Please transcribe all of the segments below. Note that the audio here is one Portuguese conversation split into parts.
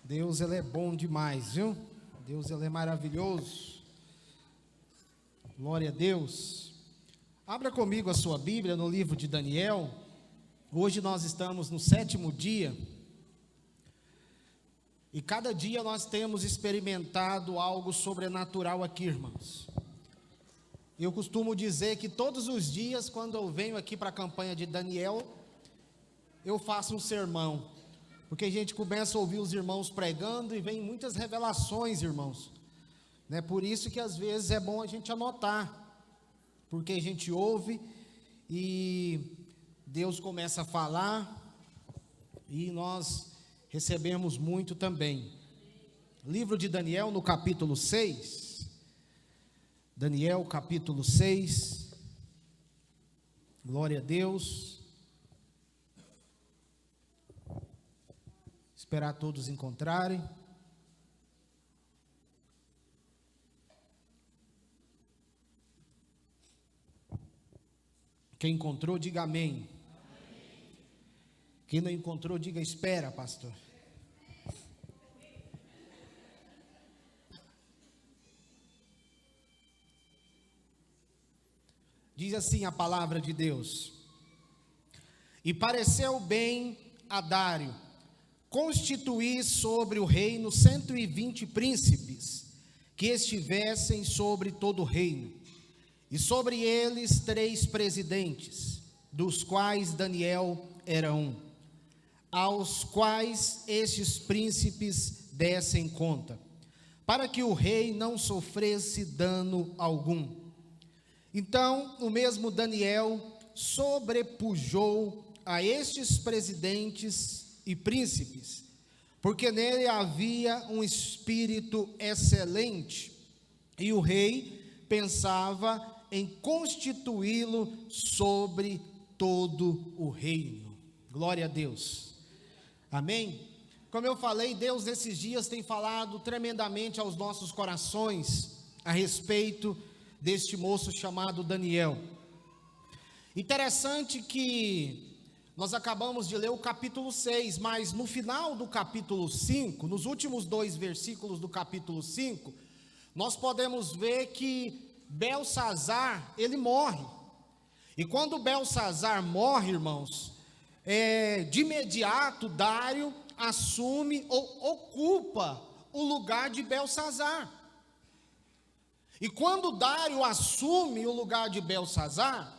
Deus, Ele é bom demais, viu? Deus, Ele é maravilhoso. Glória a Deus. Abra comigo a sua Bíblia no livro de Daniel. Hoje nós estamos no 7º dia. E cada dia nós temos experimentado algo sobrenatural aqui, irmãos. Eu costumo dizer que todos os dias, quando eu venho aqui para a campanha de Daniel, eu faço um sermão. Porque a gente começa a ouvir os irmãos pregando e vem muitas revelações, irmãos. Né? Por isso que às vezes é bom a gente anotar. Porque a gente ouve e Deus começa a falar e nós recebemos muito também. Livro de Daniel, no capítulo 6. Daniel, capítulo 6. Glória a Deus. Esperar todos encontrarem. Quem encontrou, diga amém. Quem não encontrou, diga espera, pastor. Diz assim a palavra de Deus: E pareceu bem a Dário constituir sobre o reino 120 príncipes, que estivessem sobre todo o reino, e sobre eles 3 presidentes, dos quais Daniel era um, aos quais estes príncipes dessem conta, para que o rei não sofresse dano algum. Então o mesmo Daniel sobrepujou a estes presidentes e príncipes, porque nele havia um espírito excelente, e o rei pensava em constituí-lo sobre todo o reino. Glória a Deus. Amém? Como eu falei, Deus nesses dias tem falado tremendamente aos nossos corações a respeito deste moço chamado Daniel. Interessante que nós acabamos de ler o capítulo 6, mas no final do capítulo 5, nos últimos 2 versículos do capítulo 5, nós podemos ver que Beltsazar, ele morre. E quando Beltsazar morre, irmãos, de imediato Dário assume ou ocupa o lugar de Beltsazar. E quando Dário assume o lugar de Beltsazar,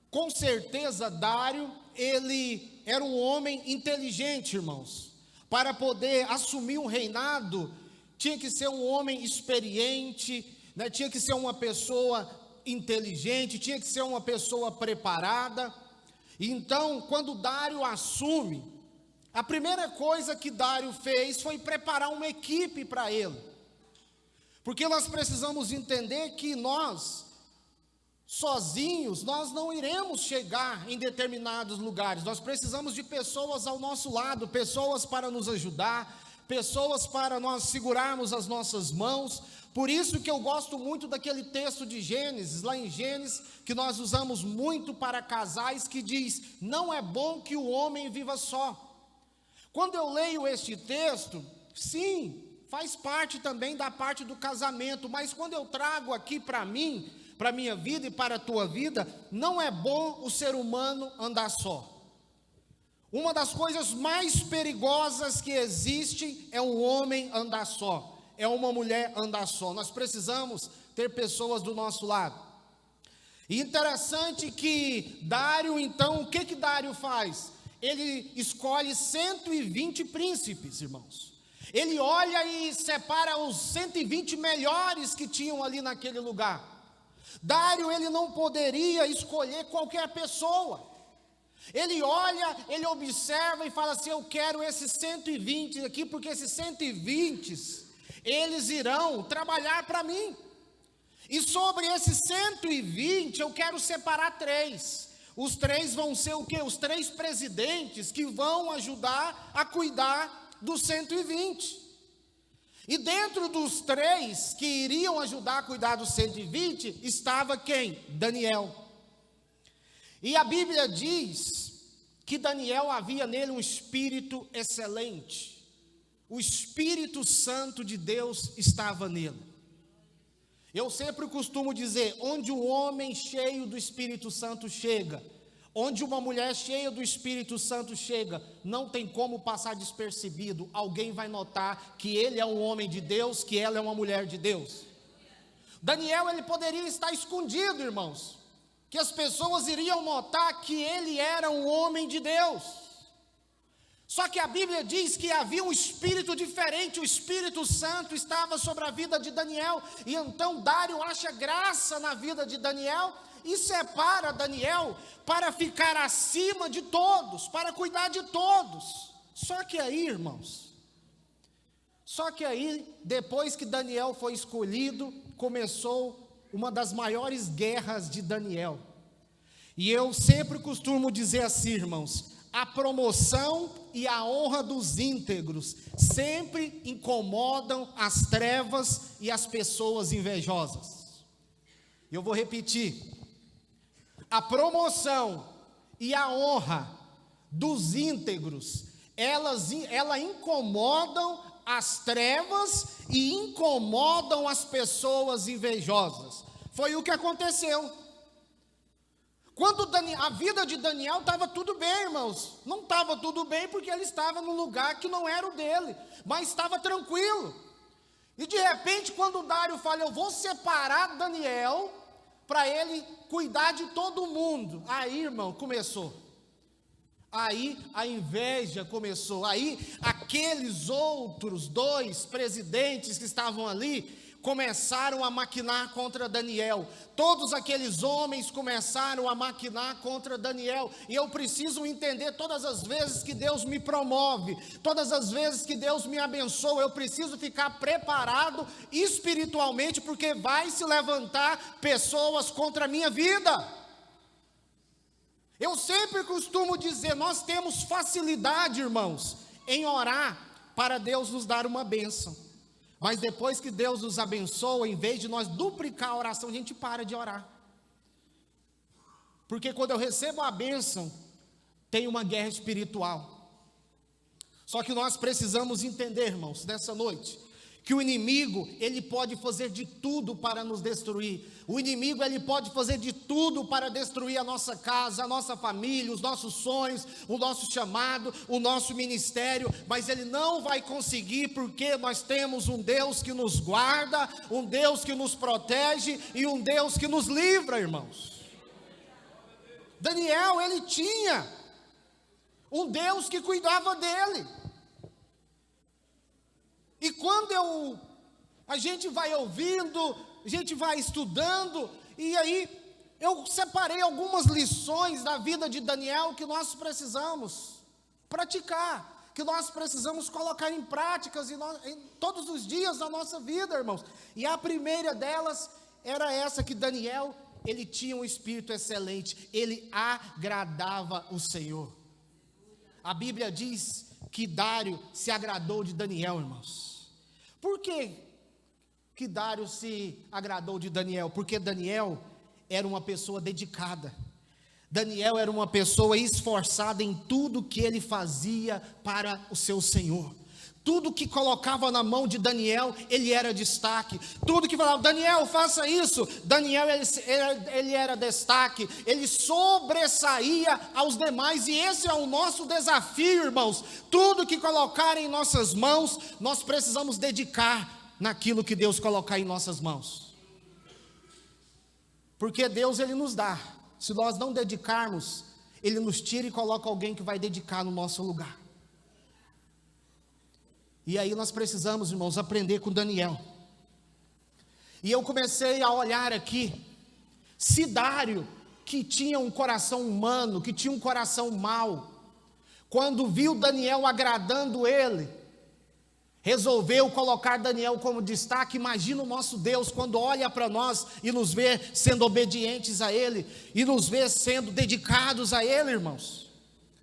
com certeza Dário, ele era um homem inteligente, irmãos. Para poder assumir um reinado, tinha que ser um homem experiente, né? Tinha que ser uma pessoa inteligente, tinha que ser uma pessoa preparada. E então, quando Dário assume, a primeira coisa que Dário fez foi preparar uma equipe para ele. Porque nós precisamos entender que nós, sozinhos, nós não iremos chegar em determinados lugares. Nós precisamos de pessoas ao nosso lado, pessoas para nos ajudar, pessoas para nós segurarmos as nossas mãos. Por isso que eu gosto muito daquele texto de Gênesis, lá em Gênesis, que nós usamos muito para casais, que diz: não é bom que o homem viva só. Quando eu leio este texto, sim, faz parte também da parte do casamento, mas quando eu trago aqui para mim, para a minha vida e para a tua vida, não é bom o ser humano andar só. Uma das coisas mais perigosas que existe é um homem andar só, é uma mulher andar só. Nós precisamos ter pessoas do nosso lado. E interessante que Dário, então, o que Dário faz? Ele escolhe 120 príncipes, irmãos. Ele olha e separa os 120 melhores que tinham ali naquele lugar. Dário, ele não poderia escolher qualquer pessoa. Ele olha, ele observa e fala assim: eu quero esses 120 aqui, porque esses 120, eles irão trabalhar para mim. E sobre esses 120, eu quero separar 3. Os 3 vão ser o quê? Os 3 presidentes que vão ajudar a cuidar dos 120. E dentro dos 3 que iriam ajudar a cuidar dos 120, estava quem? Daniel. E a Bíblia diz que Daniel havia nele um espírito excelente. o Espírito Santo de Deus estava nele. Eu sempre costumo dizer, onde um homem cheio do Espírito Santo chega, onde uma mulher cheia do Espírito Santo chega, não tem como passar despercebido. Alguém vai notar que ele é um homem de Deus, que ela é uma mulher de Deus. Daniel, ele poderia estar escondido, irmãos, que as pessoas iriam notar que ele era um homem de Deus. Só que a Bíblia diz que havia um espírito diferente, o Espírito Santo estava sobre a vida de Daniel, e então Dário acha graça na vida de Daniel, e separa Daniel para ficar acima de todos, para cuidar de todos. Só que aí, irmãos, depois que Daniel foi escolhido, começou uma das maiores guerras de Daniel. E eu sempre costumo dizer assim, irmãos, a promoção e a honra dos íntegros sempre incomodam as trevas e as pessoas invejosas. Eu vou repetir. A promoção e a honra dos íntegros, elas incomodam as trevas e incomodam as pessoas invejosas. Foi o que aconteceu. Quando a vida de Daniel estava tudo bem, irmãos. Não estava tudo bem porque ele estava num lugar que não era o dele, mas estava tranquilo. E de repente, quando Dário fala, eu vou separar Daniel para ele cuidar de todo mundo. Aí, irmão, começou. Aí a inveja começou. Aí aqueles outros 2 presidentes que estavam ali começaram a maquinar contra Daniel. Todos aqueles homens começaram a maquinar contra Daniel. E eu preciso entender, todas as vezes que Deus me promove, todas as vezes que Deus me abençoa, eu preciso ficar preparado espiritualmente, porque vai se levantar pessoas contra a minha vida. Eu sempre costumo dizer, nós temos facilidade, irmãos, em orar para Deus nos dar uma bênção. Mas depois que Deus nos abençoa, em vez de nós duplicar a oração, a gente para de orar. Porque quando eu recebo a bênção, tem uma guerra espiritual. Só que nós precisamos entender, irmãos, nessa noite, que o inimigo, ele pode fazer de tudo para nos destruir. O inimigo, ele pode fazer de tudo para destruir a nossa casa, a nossa família, os nossos sonhos, o nosso chamado, o nosso ministério, mas ele não vai conseguir, porque nós temos um Deus que nos guarda, um Deus que nos protege e um Deus que nos livra, irmãos. Daniel, ele tinha um Deus que cuidava dele. E quando a gente vai ouvindo, a gente vai estudando, e aí eu separei algumas lições da vida de Daniel que nós precisamos praticar, que nós precisamos colocar em práticas em todos os dias da nossa vida, irmãos. E a primeira delas era essa, que Daniel, ele tinha um espírito excelente, ele agradava o Senhor. A Bíblia diz que Dário se agradou de Daniel, irmãos. Por que Dário se agradou de Daniel? Porque Daniel era uma pessoa dedicada. Daniel era uma pessoa esforçada em tudo que ele fazia para o seu Senhor. Tudo que colocava na mão de Daniel, ele era destaque. Tudo que falava, Daniel, faça isso. Daniel, ele era destaque. Ele sobressaía aos demais. E esse é o nosso desafio, irmãos. Tudo que colocar em nossas mãos, nós precisamos dedicar naquilo que Deus colocar em nossas mãos. Porque Deus, ele nos dá. Se nós não dedicarmos, ele nos tira e coloca alguém que vai dedicar no nosso lugar. E aí nós precisamos, irmãos, aprender com Daniel. E eu comecei a olhar aqui, se Dário, que tinha um coração humano, que tinha um coração mau, quando viu Daniel agradando ele, resolveu colocar Daniel como destaque. Imagina o nosso Deus quando olha para nós e nos vê sendo obedientes a ele, e nos vê sendo dedicados a ele, irmãos.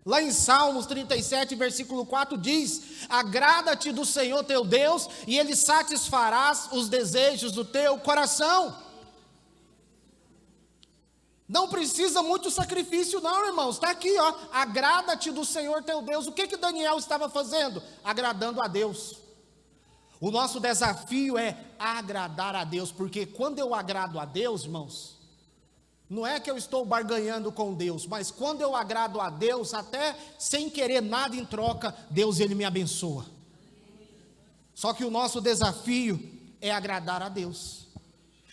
Lá em Salmos 37, versículo 4 diz, agrada-te do Senhor teu Deus, e Ele satisfarás os desejos do teu coração. Não precisa muito sacrifício não, irmãos. Está aqui, ó. Agrada-te do Senhor teu Deus. O que Daniel estava fazendo? Agradando a Deus. O nosso desafio é agradar a Deus, porque quando eu agrado a Deus, irmãos, não é que eu estou barganhando com Deus, mas quando eu agrado a Deus, até sem querer nada em troca, Deus, Ele me abençoa. Só que o nosso desafio é agradar a Deus.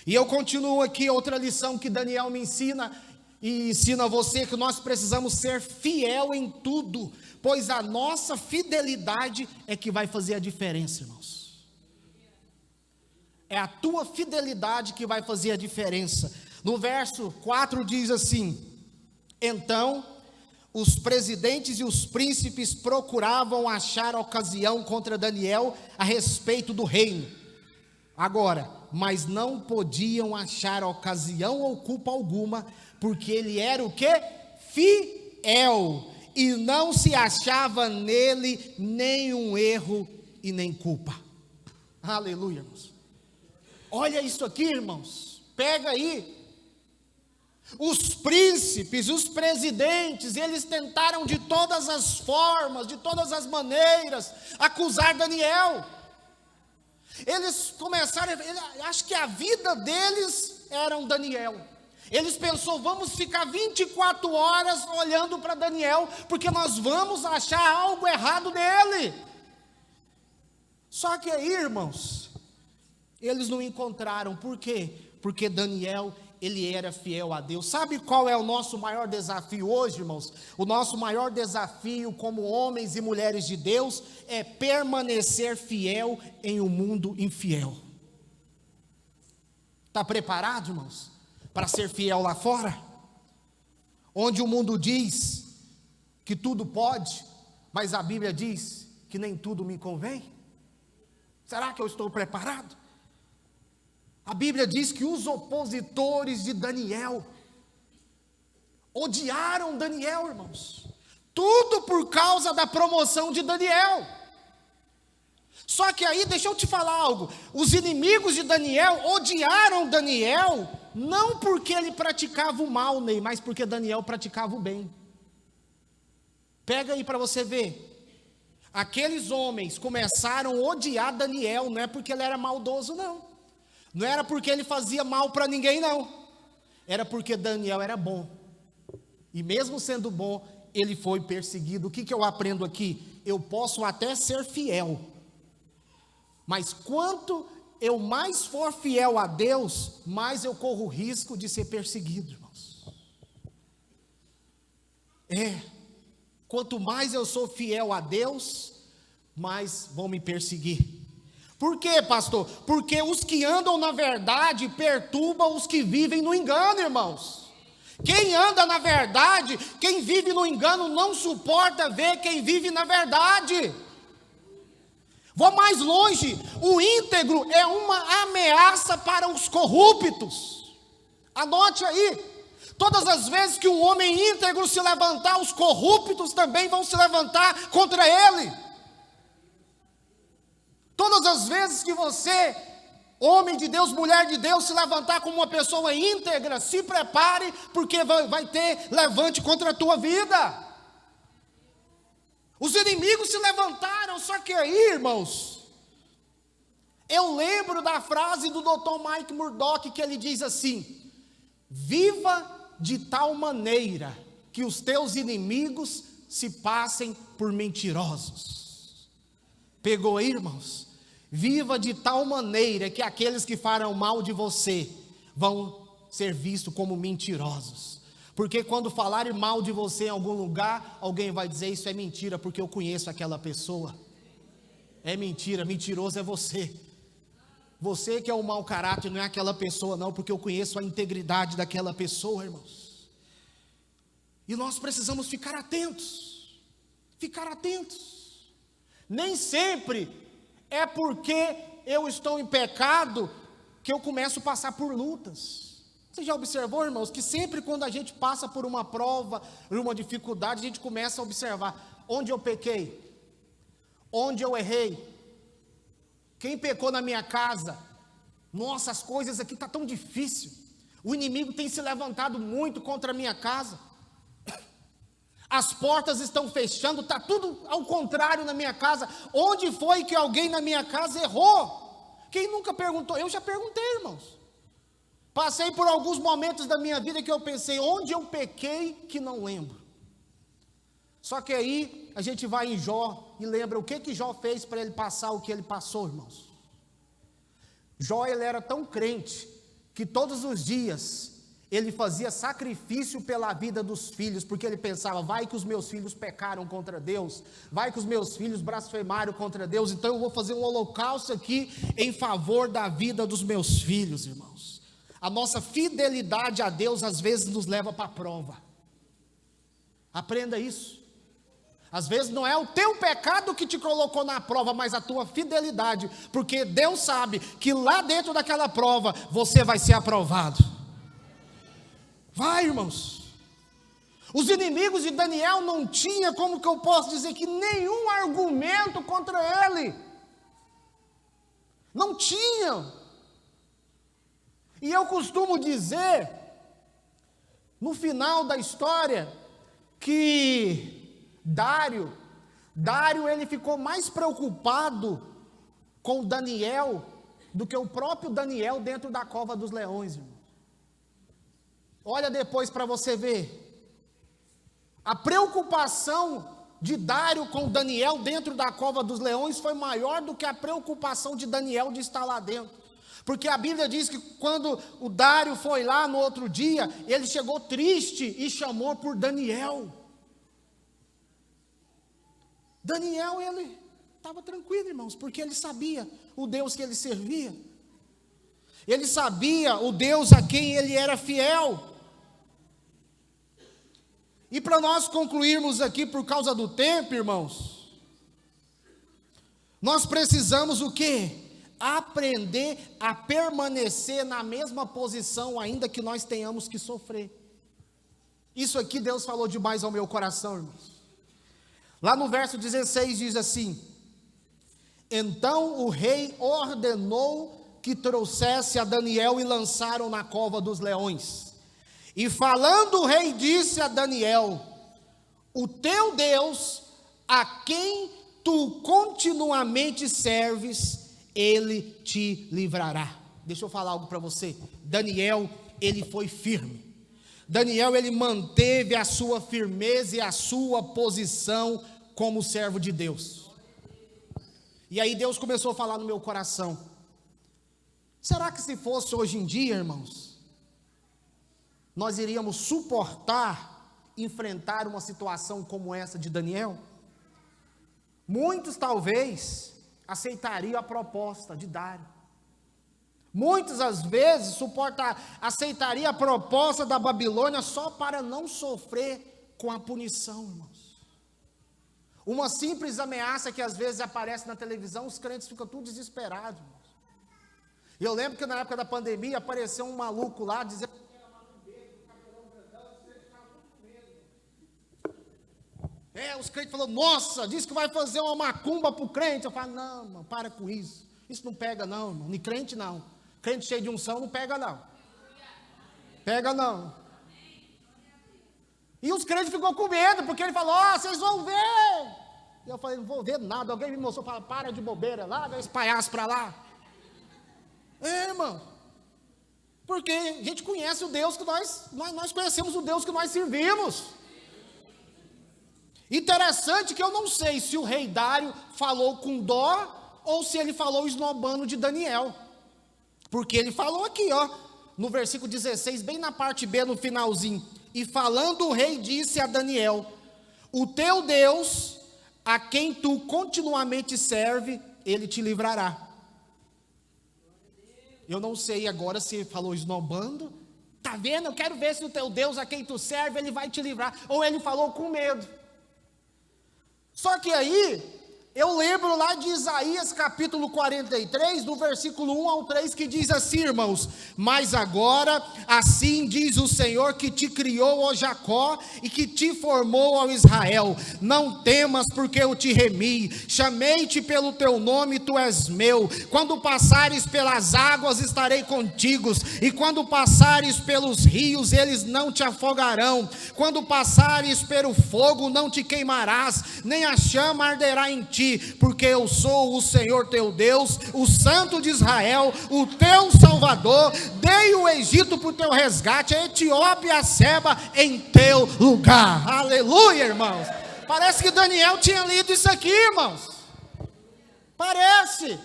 E eu continuo aqui, outra lição que Daniel me ensina, e ensina a você, que nós precisamos ser fiel em tudo, pois a nossa fidelidade é que vai fazer a diferença, irmãos. É a tua fidelidade que vai fazer a diferença. No verso 4 diz assim: então os presidentes e os príncipes procuravam achar ocasião contra Daniel a respeito do reino. Agora, mas não podiam achar ocasião ou culpa alguma, porque ele era o quê? Fiel, e não se achava nele nenhum erro e nem culpa. Aleluia, irmãos. Olha isso aqui, irmãos, pega aí. Os príncipes, os presidentes, eles tentaram de todas as formas, de todas as maneiras, acusar Daniel. Eles começaram, acho que a vida deles era um Daniel. Eles pensaram, vamos ficar 24 horas olhando para Daniel, porque nós vamos achar algo errado nele. Só que aí, irmãos, eles não encontraram. Por quê? Porque Daniel, ele era fiel a Deus. Sabe qual é o nosso maior desafio hoje, irmãos? O nosso maior desafio como homens e mulheres de Deus é permanecer fiel em um mundo infiel. Está preparado, irmãos, para ser fiel lá fora? Onde o mundo diz que tudo pode, mas a Bíblia diz que nem tudo me convém. Será que eu estou preparado? A Bíblia diz que os opositores de Daniel odiaram Daniel, irmãos. Tudo por causa da promoção de Daniel. Só que aí, deixa eu te falar algo. Os inimigos de Daniel odiaram Daniel, não porque ele praticava o mal, Ney, mas porque Daniel praticava o bem. Pega aí para você ver. Aqueles homens começaram a odiar Daniel, não é porque ele era maldoso, não. Não era porque ele fazia mal para ninguém, não. Era porque Daniel era bom. E mesmo sendo bom, ele foi perseguido. O que eu aprendo aqui? Eu posso até ser fiel, mas quanto eu mais for fiel a Deus, mais eu corro o risco de ser perseguido, irmãos. Quanto mais eu sou fiel a Deus, mais vão me perseguir. Por quê, pastor? Porque os que andam na verdade perturbam os que vivem no engano, irmãos. Quem anda na verdade, quem vive no engano, não suporta ver quem vive na verdade. Vou mais longe, o íntegro é uma ameaça para os corruptos. Anote aí, todas as vezes que um homem íntegro se levantar, os corruptos também vão se levantar contra ele. Todas as vezes que você, homem de Deus, mulher de Deus, se levantar como uma pessoa íntegra, se prepare, porque vai ter levante contra a tua vida. Os inimigos se levantaram, só que aí, irmãos, eu lembro da frase do Dr. Mike Murdock, que ele diz assim: viva de tal maneira que os teus inimigos se passem por mentirosos. Pegou aí, irmãos? Viva de tal maneira que aqueles que farão mal de você vão ser vistos como mentirosos. Porque quando falarem mal de você em algum lugar, alguém vai dizer: isso é mentira, porque eu conheço aquela pessoa. É mentira, mentiroso é você. Você que é o mau caráter, não é aquela pessoa não, porque eu conheço a integridade daquela pessoa, irmãos. E nós precisamos ficar atentos. Ficar atentos. Nem sempre é porque eu estou em pecado que eu começo a passar por lutas. Você já observou, irmãos, que sempre quando a gente passa por uma prova, por uma dificuldade, a gente começa a observar: onde eu pequei? Onde eu errei? Quem pecou na minha casa? Nossa, as coisas aqui estão tão difíceis. O inimigo tem se levantado muito contra a minha casa. As portas estão fechando, está tudo ao contrário na minha casa. Onde foi que alguém na minha casa errou? Quem nunca perguntou? Eu já perguntei, irmãos. Passei por alguns momentos da minha vida que eu pensei, onde eu pequei que não lembro. Só que aí a gente vai em Jó e lembra o que Jó fez para ele passar o que ele passou, irmãos. Jó, ele era tão crente que todos os dias ele fazia sacrifício pela vida dos filhos, porque ele pensava, vai que os meus filhos pecaram contra Deus, vai que os meus filhos blasfemaram contra Deus, então eu vou fazer um holocausto aqui em favor da vida dos meus filhos, irmãos. A nossa fidelidade a Deus às vezes nos leva para a prova. Aprenda isso. Às vezes não é o teu pecado que te colocou na prova, mas a tua fidelidade, porque Deus sabe que lá dentro daquela prova você vai ser aprovado. Vai, irmãos. Os inimigos de Daniel não tinham, como que eu posso dizer, que nenhum argumento contra ele. Não tinham. E eu costumo dizer, no final da história, que Dário ele ficou mais preocupado com Daniel do que o próprio Daniel dentro da cova dos leões, irmão. Olha depois para você ver. A preocupação de Dário com Daniel dentro da cova dos leões foi maior do que a preocupação de Daniel de estar lá dentro. Porque a Bíblia diz que quando o Dário foi lá no outro dia, ele chegou triste e chamou por Daniel. Daniel, ele estava tranquilo, irmãos, porque ele sabia o Deus que ele servia. Ele sabia o Deus a quem ele era fiel. E para nós concluirmos aqui, por causa do tempo, irmãos, nós precisamos o quê? Aprender a permanecer na mesma posição, ainda que nós tenhamos que sofrer. Isso aqui Deus falou demais ao meu coração, irmãos. Lá no verso 16 diz assim: então o rei ordenou que trouxesse a Daniel e lançaram na cova dos leões. E falando o rei disse a Daniel: o teu Deus, a quem tu continuamente serves, ele te livrará. Deixa eu falar algo para você. Daniel, ele foi firme. Daniel, ele manteve a sua firmeza e a sua posição como servo de Deus. E aí Deus começou a falar no meu coração: será que se fosse hoje em dia, irmãos, nós iríamos suportar, enfrentar uma situação como essa de Daniel? Muitos talvez aceitariam a proposta de Dário. Muitas às vezes aceitariam a proposta da Babilônia só para não sofrer com a punição, irmãos. Uma simples ameaça que às vezes aparece na televisão, os crentes ficam tudo desesperados, irmãos. E eu lembro que na época da pandemia apareceu um maluco lá dizendo que era macumbeiro, cabelão grandão, os crentes ficavam tudo com medo. Os crentes falaram: nossa, diz que vai fazer uma macumba para o crente. Eu falo: não, irmão, para com isso. Isso não pega não, irmão. Nem crente não. Crente cheio de unção não pega não. Pega não. E os crentes ficou com medo, porque ele falou: vocês vão ver. E eu falei: não vou ver nada. Alguém me mostrou, fala: para de bobeira, larga esse palhaço para lá. Irmão, porque a gente conhece o Deus que nós conhecemos, o Deus que nós servimos. Interessante que eu não sei se o rei Dário falou com dó ou se ele falou esnobando de Daniel. Porque ele falou aqui, no versículo 16, bem na parte B, no finalzinho: e falando o rei disse a Daniel: o teu Deus, a quem tu continuamente serve, ele te livrará. Eu não sei agora se ele falou esnobando. Tá vendo? Eu quero ver se o teu Deus, a quem tu serve, ele vai te livrar. Ou ele falou com medo. Só que aí, Eu lembro lá de Isaías capítulo 43, do versículo 1 ao 3, que diz assim, irmãos: mas agora, assim diz o Senhor que te criou, ó Jacó, e que te formou, ó Israel: não temas, porque eu te remi, chamei-te pelo teu nome, tu és meu. Quando passares pelas águas, estarei contigo, e quando passares pelos rios, eles não te afogarão. Quando passares pelo fogo, não te queimarás, nem a chama arderá em ti, porque eu sou o Senhor teu Deus, o Santo de Israel, o teu Salvador. Dei o Egito por teu resgate, a Etiópia e a Seba em teu lugar. Aleluia, irmãos. Parece que Daniel tinha lido isso aqui, irmãos. Parece.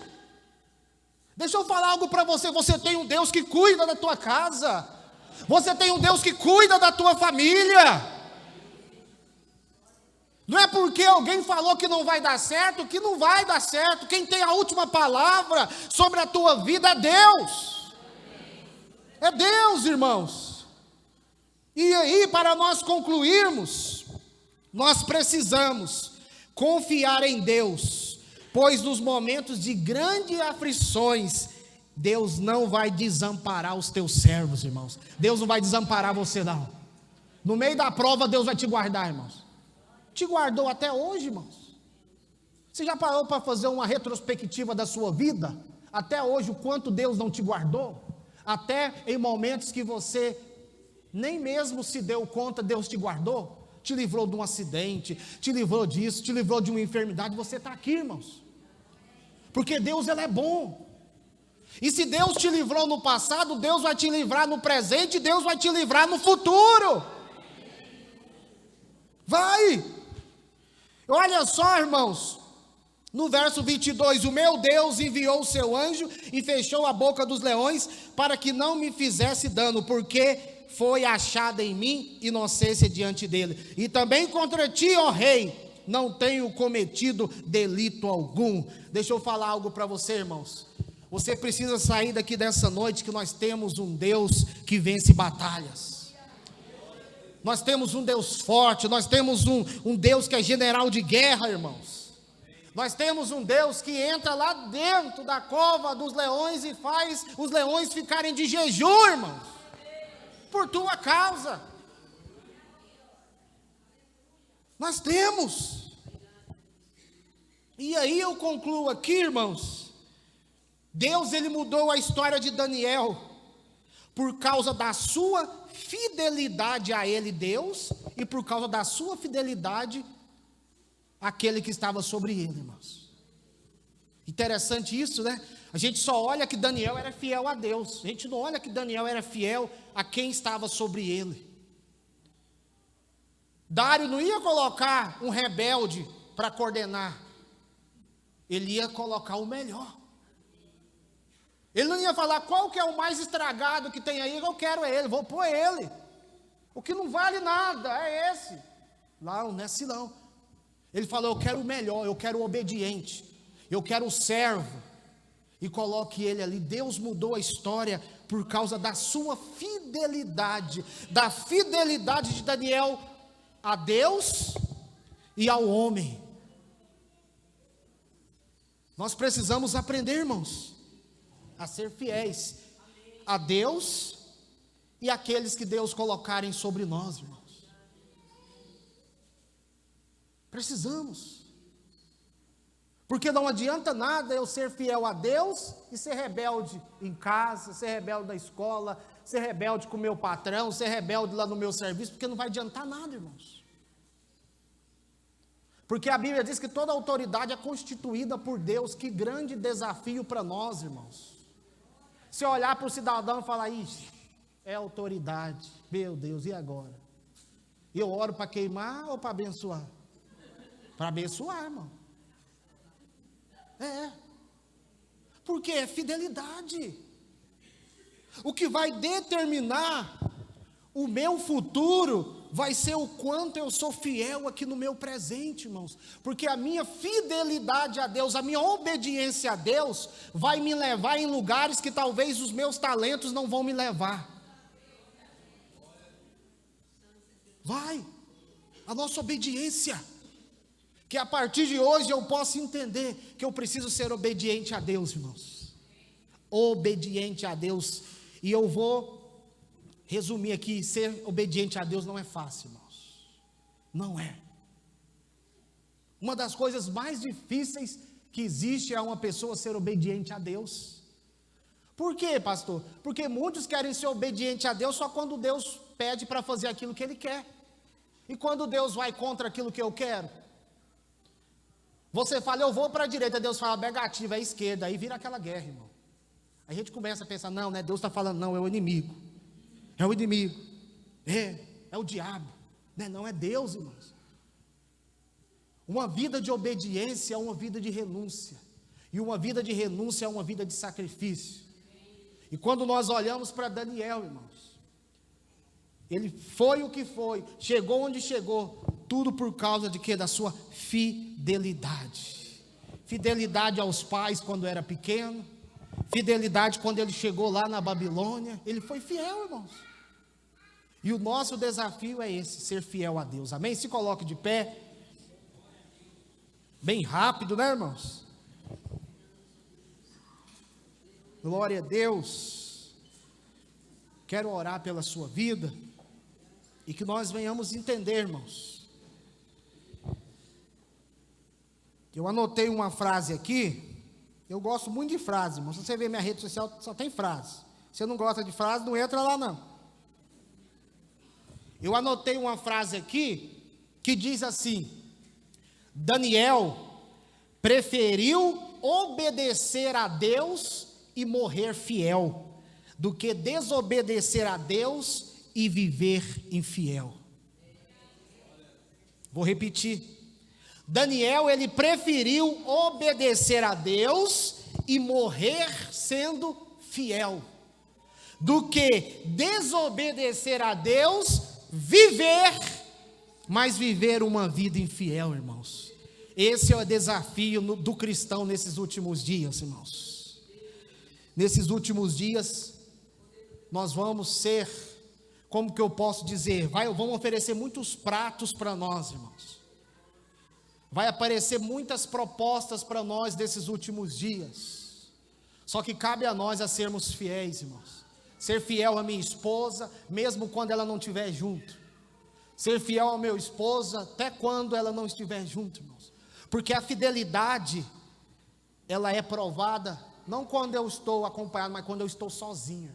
Deixa eu falar algo para você. Você tem um Deus que cuida da tua casa. Você tem um Deus que cuida da tua família. Não é porque alguém falou que não vai dar certo, que não vai dar certo. Quem tem a última palavra sobre a tua vida é Deus. É Deus, irmãos. E aí, para nós concluirmos, nós precisamos confiar em Deus, pois nos momentos de grandes aflições, Deus não vai desamparar os teus servos, irmãos. Deus não vai desamparar você, não. No meio da prova, Deus vai te guardar, irmãos. Te guardou até hoje, irmãos. Você já parou para fazer uma retrospectiva da sua vida? Até hoje, o quanto Deus não te guardou? Até em momentos que você nem mesmo se deu conta, Deus te guardou? Te livrou de um acidente, te livrou disso, te livrou de uma enfermidade. Você está aqui, irmãos. Porque Deus, Ele é bom. E se Deus te livrou no passado, Deus vai te livrar no presente, Deus vai te livrar no futuro. Vai. Olha só, irmãos, no verso 22, o meu Deus enviou o seu anjo e fechou a boca dos leões para que não me fizesse dano, porque foi achada em mim inocência diante dele. E também contra ti, ó rei, não tenho cometido delito algum. Deixa eu falar algo para você, irmãos. Você precisa sair daqui dessa noite que nós temos um Deus que vence batalhas. Nós temos um Deus forte, nós temos um Deus que é general de guerra, irmãos. Nós temos um Deus que entra lá dentro da cova dos leões e faz os leões ficarem de jejum, irmãos. Por tua causa. Nós temos. E aí eu concluo aqui, irmãos. Deus, Ele mudou a história de Daniel por causa da sua fidelidade a Ele, Deus, e por causa da sua fidelidade àquele que estava sobre ele, irmãos. Interessante isso, né? A gente só olha que Daniel era fiel a Deus, a gente não olha que Daniel era fiel a quem estava sobre ele. Dário não ia colocar um rebelde para coordenar, ele ia colocar o melhor. Ele não ia falar qual que é o mais estragado que tem aí, eu quero ele, vou pôr ele. O que não vale nada é esse. Não, não é assim não. Ele falou, eu quero o melhor, eu quero o obediente, eu quero o servo. E coloque ele ali. Deus mudou a história por causa da sua fidelidade, da fidelidade de Daniel a Deus e ao homem. Nós precisamos aprender, irmãos, a ser fiéis a Deus e àqueles que Deus colocarem sobre nós, irmãos. Precisamos. Porque não adianta nada eu ser fiel a Deus e ser rebelde em casa, ser rebelde na escola, ser rebelde com o meu patrão, ser rebelde lá no meu serviço, porque não vai adiantar nada, irmãos. Porque a Bíblia diz que toda autoridade é constituída por Deus. Que grande desafio para nós, irmãos. Se olhar para o cidadão e falar, ixi, é autoridade, meu Deus, e agora? Eu oro para queimar ou para abençoar? Para abençoar, irmão. Porque é fidelidade. O que vai determinar o meu futuro vai ser o quanto eu sou fiel aqui no meu presente, irmãos. Porque a minha fidelidade a Deus, a minha obediência a Deus, vai me levar em lugares que talvez os meus talentos não vão me levar. Vai. A nossa obediência. Que a partir de hoje eu possa entender que eu preciso ser obediente a Deus, irmãos. Obediente a Deus. E eu vou resumir aqui: ser obediente a Deus não é fácil, irmãos. Não é. Uma das coisas mais difíceis que existe é uma pessoa ser obediente a Deus. Por quê, pastor? Porque muitos querem ser obedientes a Deus só quando Deus pede para fazer aquilo que Ele quer. E quando Deus vai contra aquilo que eu quero? Você fala, eu vou para a direita, Deus fala, negativo, é a esquerda, aí vira aquela guerra, irmão. Aí a gente começa a pensar, não, né, Deus está falando, não, é o inimigo. É o inimigo. É o diabo. Né? Não é Deus, irmãos. Uma vida de obediência é uma vida de renúncia. E uma vida de renúncia é uma vida de sacrifício. E quando nós olhamos para Daniel, irmãos, ele foi o que foi, chegou onde chegou, tudo por causa de quê? Da sua fidelidade. Fidelidade aos pais quando era pequeno, fidelidade quando ele chegou lá na Babilônia, ele foi fiel, irmãos. E o nosso desafio é esse, ser fiel a Deus, amém? Se coloque de pé, bem rápido, né, irmãos? Glória a Deus. Quero orar pela sua vida e que nós venhamos entender, irmãos. Eu anotei uma frase aqui. Eu gosto muito de frase, irmãos. Se você ver minha rede social, só tem frase. Se você não gosta de frase, não entra lá não. Eu anotei uma frase aqui que diz assim: Daniel preferiu obedecer a Deus e morrer fiel, do que desobedecer a Deus e viver infiel. Vou repetir. Daniel, ele preferiu obedecer a Deus e morrer sendo fiel, do que desobedecer a Deus, mas viver uma vida infiel, irmãos. Esse é o desafio do cristão nesses últimos dias, irmãos. Nesses últimos dias, nós vamos ser, como que eu posso dizer, vamos oferecer muitos pratos para nós, irmãos. Vai aparecer muitas propostas para nós desses últimos dias. Só que cabe a nós a sermos fiéis, irmãos. Ser fiel à minha esposa, mesmo quando ela não estiver junto. Ser fiel ao meu esposo, até quando ela não estiver junto, irmãos. Porque a fidelidade, ela é provada, não quando eu estou acompanhado, mas quando eu estou sozinho,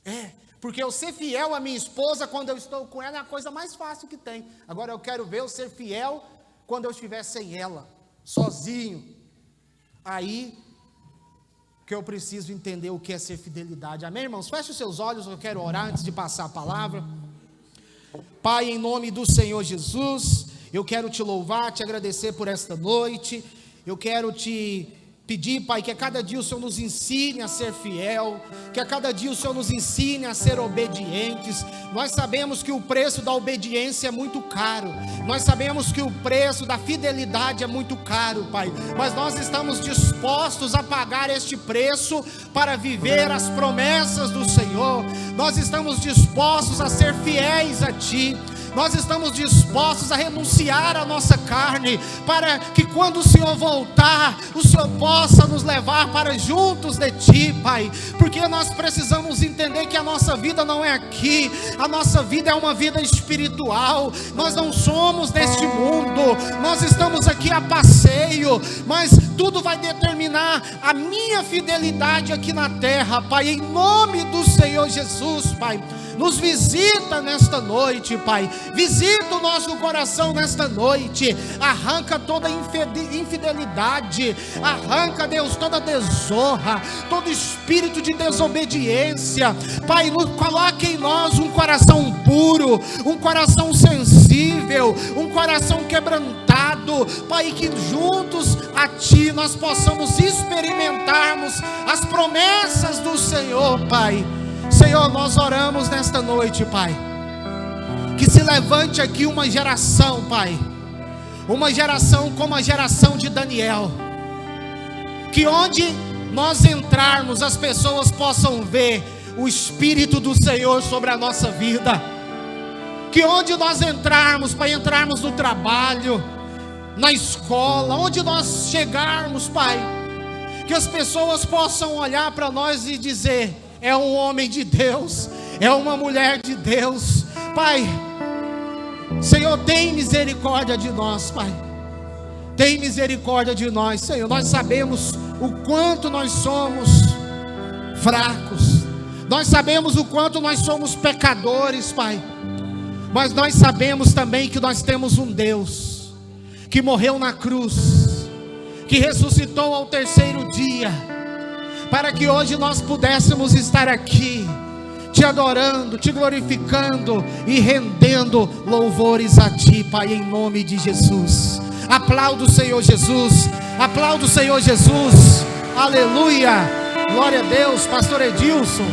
irmãos. Porque eu ser fiel à minha esposa quando eu estou com ela é a coisa mais fácil que tem. Agora eu quero ver eu ser fiel quando eu estiver sem ela, sozinho. Aí que eu preciso entender o que é ser fidelidade. Amém, irmãos? Feche os seus olhos, eu quero orar antes de passar a palavra. Pai, em nome do Senhor Jesus, eu quero te louvar, te agradecer por esta noite. Eu quero te pedir, Pai, que a cada dia o Senhor nos ensine a ser fiel, que a cada dia o Senhor nos ensine a ser obedientes. Nós sabemos que o preço da obediência é muito caro, nós sabemos que o preço da fidelidade é muito caro, Pai, mas nós estamos dispostos a pagar este preço para viver as promessas do Senhor. Nós estamos dispostos a ser fiéis a Ti. Nós estamos dispostos a renunciar à nossa carne, para que quando o Senhor voltar, o Senhor possa nos levar para juntos de Ti, Pai, porque nós precisamos entender que a nossa vida não é aqui, a nossa vida é uma vida espiritual. Nós não somos deste mundo, nós estamos aqui a passeio, mas tudo vai determinar a minha fidelidade aqui na terra, Pai, em nome do Senhor Jesus, Pai. Nos visita nesta noite, Pai. Visita o nosso coração nesta noite. Arranca toda infidelidade. Arranca, Deus, toda desonra, todo espírito de desobediência. Pai, coloque em nós um coração puro, um coração sensível, um coração quebrantado. Pai, que juntos a Ti nós possamos experimentarmos as promessas do Senhor, Pai. Senhor, nós oramos nesta noite, Pai, que se levante aqui uma geração, Pai, uma geração como a geração de Daniel, que onde nós entrarmos, as pessoas possam ver o Espírito do Senhor sobre a nossa vida, Que onde nós entrarmos, Pai, entrarmos no trabalho, na escola, onde nós chegarmos, Pai, que as pessoas possam olhar para nós e dizer: é um homem de Deus, é uma mulher de Deus. Pai, Senhor, tem misericórdia de nós, Pai. Tem misericórdia de nós, Senhor. Nós sabemos o quanto nós somos fracos. Nós sabemos o quanto nós somos pecadores, Pai. Mas nós sabemos também que nós temos um Deus que morreu na cruz, que ressuscitou ao terceiro dia, para que hoje nós pudéssemos estar aqui, te adorando, te glorificando e rendendo louvores a Ti, Pai, em nome de Jesus. Aplauda o Senhor Jesus, aplauda o Senhor Jesus, aleluia, glória a Deus. Pastor Edilson,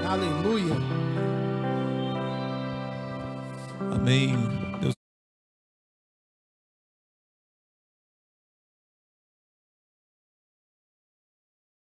aleluia. Amém.